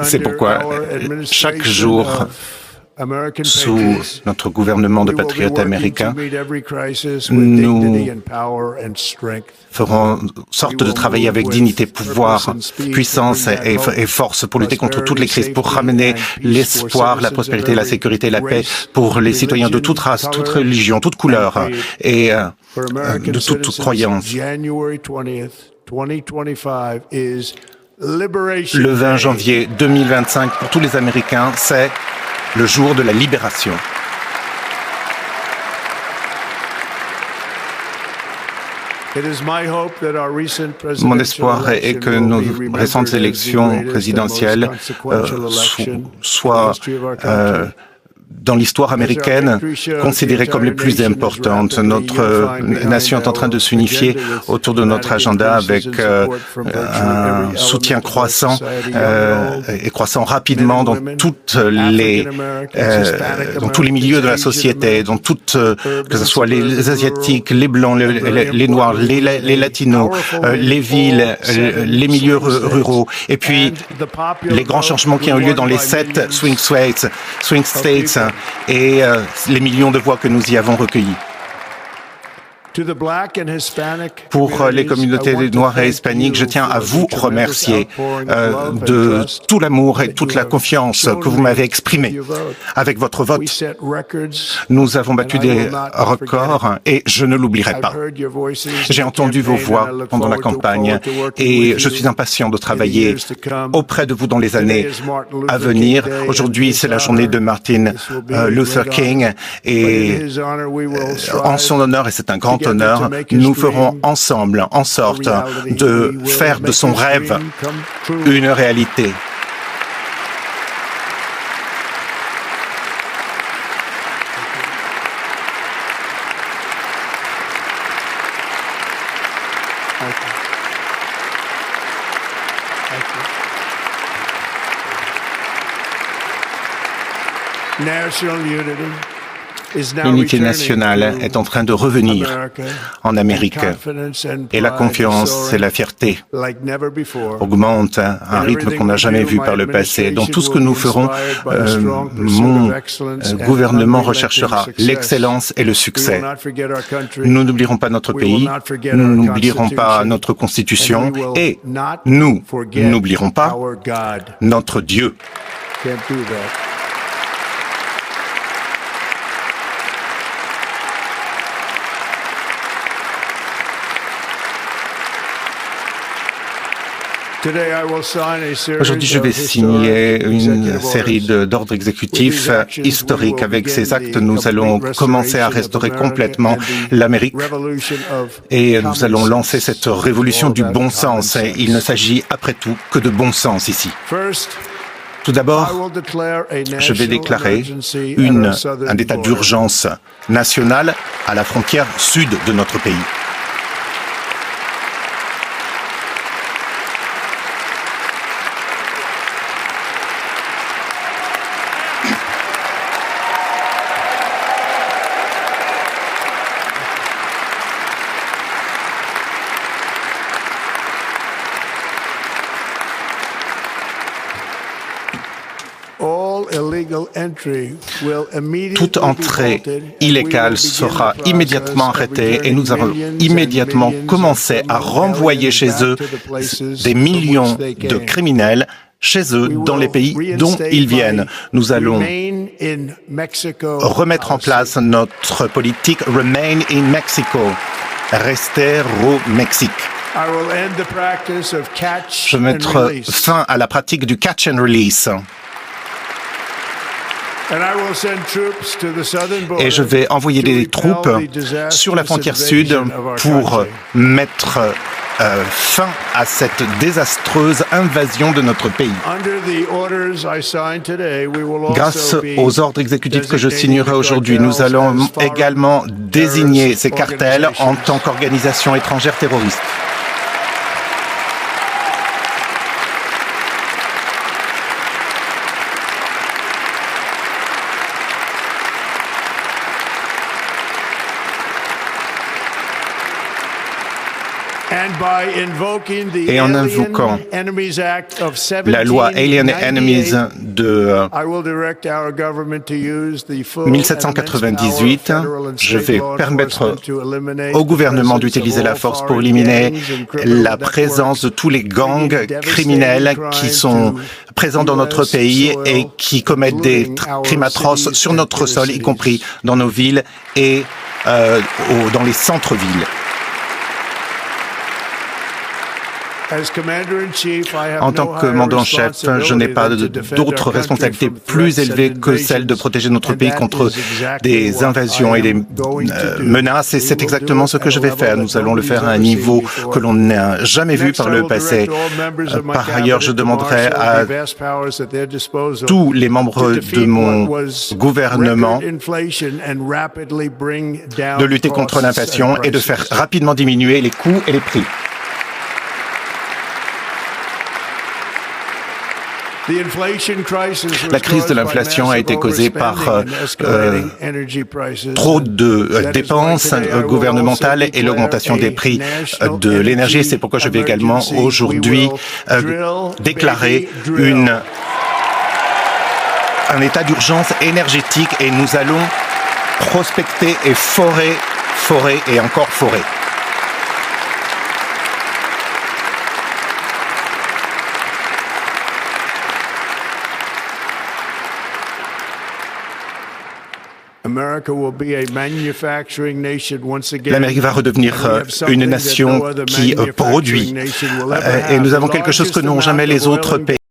C'est pourquoi chaque jour, sous notre gouvernement de patriotes américains, nous ferons en sorte de travailler avec dignité, pouvoir, puissance et force pour lutter contre toutes les crises, pour ramener l'espoir, la prospérité, la sécurité et la paix pour les citoyens de toute race, toute religion, toute couleur et de toute croyance. Le 20 janvier 2025, pour tous les Américains, c'est le jour de la libération. Mon espoir est que nos récentes élections présidentielles soient dans l'histoire américaine, considérées comme les plus importantes. Notre nation est en train de s'unifier autour de notre agenda avec un soutien croissant et croissant rapidement dans tous les milieux de la société, que ce soit les Asiatiques, les Blancs, les Noirs, les Latinos, les villes, les milieux ruraux, et puis les grands changements qui ont eu lieu dans les 7 swing states, et les millions de voix que nous y avons recueillies. Pour les communautés noires et hispaniques, je tiens à vous remercier de tout l'amour et toute la confiance que vous m'avez exprimé avec votre vote. Nous avons battu des records et je ne l'oublierai pas. J'ai entendu vos voix pendant la campagne et je suis impatient de travailler auprès de vous dans les années à venir. Aujourd'hui, c'est la journée de Martin Luther King et en son honneur, et c'est un grand honneur, nous ferons ensemble en sorte de faire de son rêve une réalité. L'unité nationale est en train de revenir en Amérique et la confiance et la fierté augmentent à un rythme qu'on n'a jamais vu par le passé. Dans tout ce que nous ferons, mon gouvernement recherchera l'excellence et le succès. Nous n'oublierons pas notre pays, nous n'oublierons pas notre Constitution et nous n'oublierons pas notre Dieu. Aujourd'hui, je vais signer une série d'ordres exécutifs historiques. Avec ces actes, nous allons commencer à restaurer complètement l'Amérique et nous allons lancer cette révolution du bon sens. Et il ne s'agit après tout que de bon sens ici. Tout d'abord, je vais déclarer un état d'urgence national à la frontière sud de notre pays. Toute entrée illégale sera immédiatement arrêtée et nous allons immédiatement commencer à renvoyer chez eux des millions de criminels chez eux, dans les pays dont ils viennent. Nous allons remettre en place notre politique Remain in Mexico, rester au Mexique. Je vais mettre fin à la pratique du catch and release. Et je vais envoyer des troupes sur la frontière sud pour mettre fin à cette désastreuse invasion de notre pays. Grâce aux ordres exécutifs que je signerai aujourd'hui, nous allons également désigner ces cartels en tant qu'organisation étrangère terroriste. Et en invoquant la loi Alien Enemies de 1798, je vais permettre au gouvernement d'utiliser la force pour éliminer la présence de tous les gangs criminels qui sont présents dans notre pays et qui commettent des crimes atroces sur notre sol, y compris dans nos villes et dans les centres-villes. En tant que commandant-chef, je n'ai pas d'autres responsabilités plus élevées que celle de protéger notre pays contre des invasions et des menaces, et c'est exactement ce que je vais faire. Nous allons le faire à un niveau que l'on n'a jamais vu par le passé. Par ailleurs, je demanderai à tous les membres de mon gouvernement de lutter contre l'inflation et de faire rapidement diminuer les coûts et les prix. La crise de l'inflation a été causée par trop de dépenses gouvernementales et l'augmentation des prix de l'énergie. C'est pourquoi je vais également aujourd'hui déclarer un état d'urgence énergétique et nous allons prospecter et forer et encore forer. L'Amérique va redevenir une nation qui produit. Et nous avons quelque chose que n'ont jamais les autres pays.